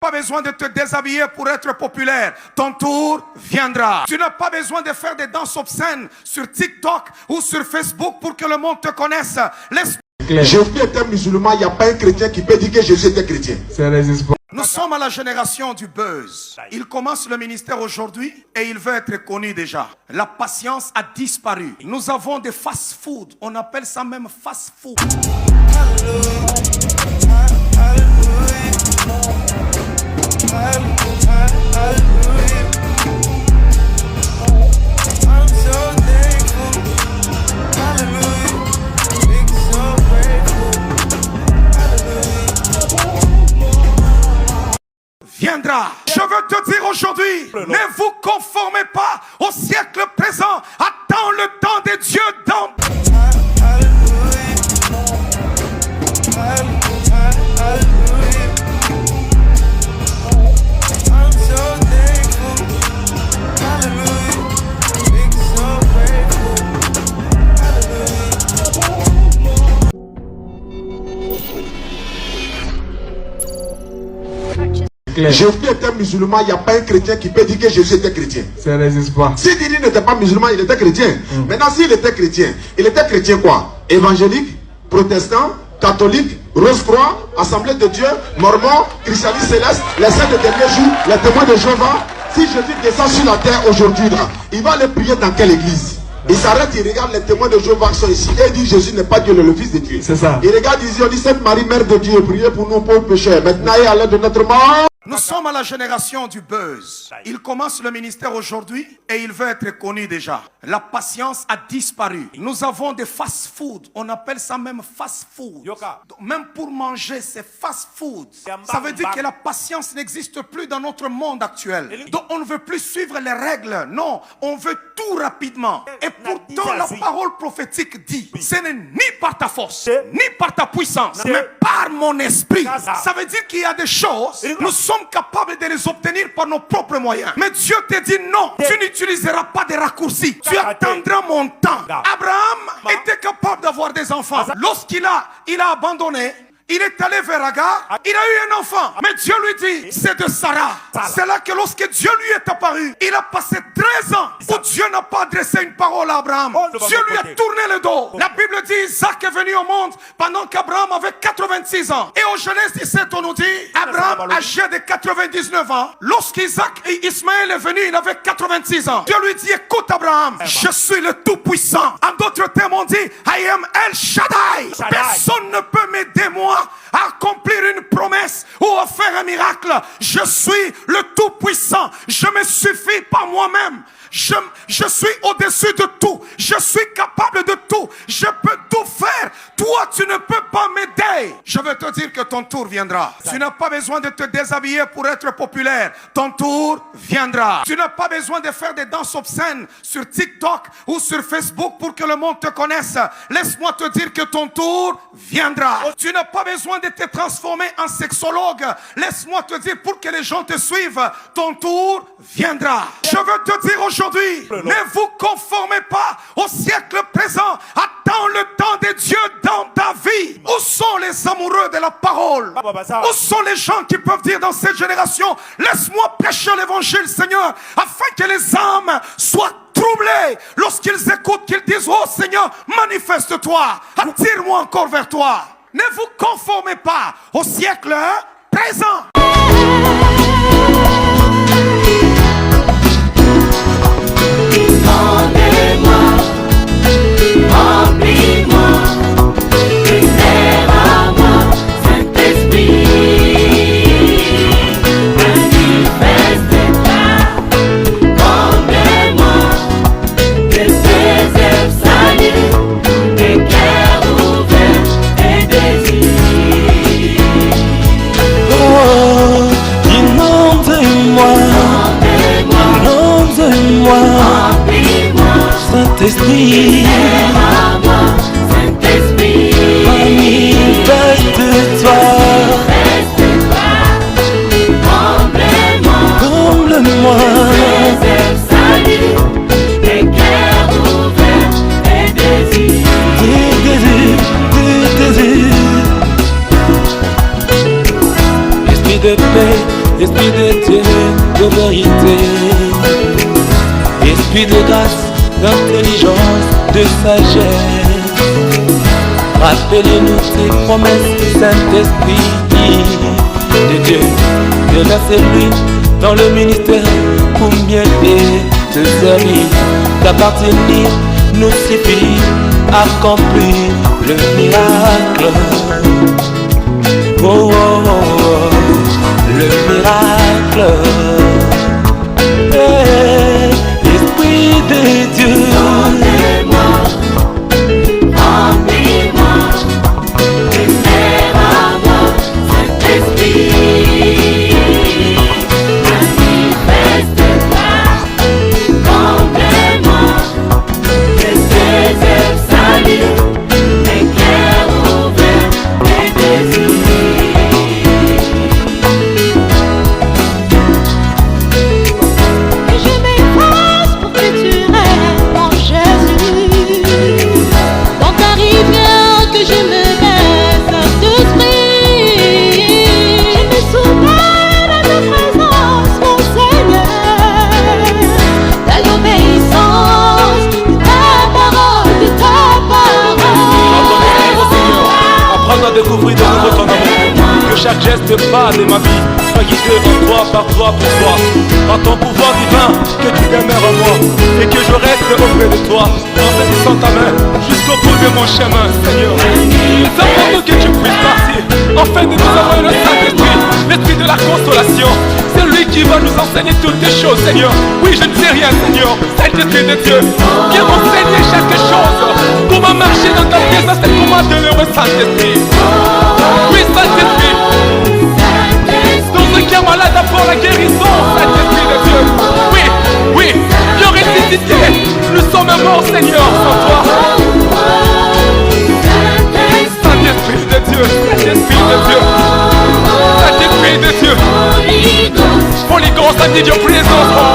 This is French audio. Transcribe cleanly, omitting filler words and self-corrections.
Pas besoin de te déshabiller pour être populaire. Ton tour viendra. Tu n'as pas besoin de faire des danses obscènes sur TikTok ou sur Facebook pour que le monde te connaisse. Jésus était musulman, il n'y a pas un chrétien qui peut dire que Jésus était chrétien. Nous sommes à la génération du buzz. Il commence le ministère aujourd'hui et il veut être connu déjà. La patience a disparu. Nous avons des fast-food. On appelle ça même fast-food. Viendra. Je veux te dire aujourd'hui, ne vous conformez pas au siècle présent. Attends le temps de Dieu dans... Jésus était musulman, il n'y a pas un chrétien qui peut dire que Jésus était chrétien. Ça n'existe pas. Si Didi n'était pas musulman, il était chrétien. Maintenant, s'il était chrétien quoi? Évangélique, protestant, catholique, Rose-Croix, Assemblée de Dieu, Mormon, Christianisme céleste, les saints de dernier jour, les témoins de Jéhovah. Si Jésus descend sur la terre aujourd'hui, il va aller prier dans quelle église? Il s'arrête, il regarde les témoins de Jéhovah qui sont ici et il dit Jésus n'est pas Dieu, le Fils de Dieu. C'est ça. Il regarde ici, on dit Sainte Marie, Mère de Dieu, priez pour nous pauvres pécheurs. Maintenant, et à l'aide de notre mort. Nous sommes à la génération du buzz. Il commence le ministère aujourd'hui et il veut être connu déjà. La patience a disparu. Nous avons des fast-food. On appelle ça même fast-food. Même pour manger, c'est fast-food. Ça veut dire que la patience n'existe plus dans notre monde actuel. Donc on ne veut plus suivre les règles. Non, on veut tout rapidement. Et pourtant la parole prophétique dit, ce n'est ni par ta force, ni par ta puissance, mais par mon esprit. Ça veut dire qu'il y a des choses, nous sommes capables de les obtenir par nos propres moyens. Mais Dieu te dit non, tu n'utiliseras pas de raccourcis. Tu attendras mon temps. Abraham était capable d'avoir des enfants. Lorsqu'il a abandonné, il est allé vers Agar, il a eu un enfant. Mais Dieu lui dit, c'est de Sarah. C'est là que lorsque Dieu lui est apparu, il a passé 13 ans où Dieu n'a pas adressé une parole à Abraham. Dieu lui a tourné le dos. La Bible dit, Isaac est venu au monde pendant qu'Abraham avait 86 ans. Et au Genèse 17, on nous dit, Abraham âgé de 99 ans. Lorsqu'Isaac et Ismaël est venu, il avait 86 ans. Dieu lui dit, écoute Abraham, je suis le Tout-Puissant. En d'autres termes, on dit, I am El Shaddai. Personne ne peut m'aider moi à accomplir une promesse ou à faire un miracle. Je suis le Tout-Puissant. Je me suffis par moi-même. Je suis au-dessus de tout. Je suis capable de tout. Je peux tout faire. Toi, tu ne peux pas m'aider. Je veux te dire que ton tour viendra. Tu n'as pas besoin de te déshabiller pour être populaire. Ton tour viendra. Tu n'as pas besoin de faire des danses obscènes sur TikTok ou sur Facebook pour que le monde te connaisse. Laisse-moi te dire que ton tour viendra. Tu n'as pas besoin de te transformer en sexologue. Laisse-moi te dire pour que les gens te suivent. Ton tour viendra. Je veux te dire aujourd'hui, ne vous conformez pas au siècle présent. Attends le temps de Dieu dans ta vie. Où sont les amoureux de la parole? Où sont les gens qui peuvent dire dans cette génération, laisse-moi prêcher l'évangile, Seigneur, afin que les âmes soient troublées lorsqu'ils écoutent, qu'ils disent, oh Seigneur, manifeste-toi, attire-moi encore vers toi. Ne vous conformez pas au siècle présent. Esprit de Dieu, de vérité, Esprit de grâce, d'intelligence, de sagesse. Rappelez-nous tes promesses, Saint-Esprit de Dieu. Déversez-lui dans le ministère pour mieux te servir. D'appartenir nous suffit, accomplir le miracle. Oh, oh, oh, oh, le miracle. Hey, Esprit de Dieu, remplis-moi, fais à moi cet esprit. Manifeste-toi, comble-moi de tes œuvres salues, éclaire ouvert et désirs. Découvrir de nouveau ton amour, que chaque geste pas de ma vie soit guidé en toi, par toi, pour toi, par ton pouvoir divin, que tu demeures en moi et que je reste auprès de toi en saisissant ta main jusqu'au bout de mon chemin, Seigneur. Il est important que tu puisses partir afin de nous envoyer le Saint-Esprit, l'Esprit de la consolation. C'est lui qui va nous enseigner toutes les choses, Seigneur. Oui, je ne sais rien, Seigneur. Saint-Esprit de Dieu, viens m'enseigner chaque chose pour me marcher dans ta présence et pour moi demeurer, Saint-Esprit. Oui, Saint-Esprit, dans ce qui est malade, apporte la guérison, Saint-Esprit de Dieu. Oui, oui, viens ressusciter. Nous sommes morts, Seigneur, sans toi. Saint-Esprit de Dieu, Saint-Esprit de Saint-Esprit de Dieu. Holy Ghost, I need your presence.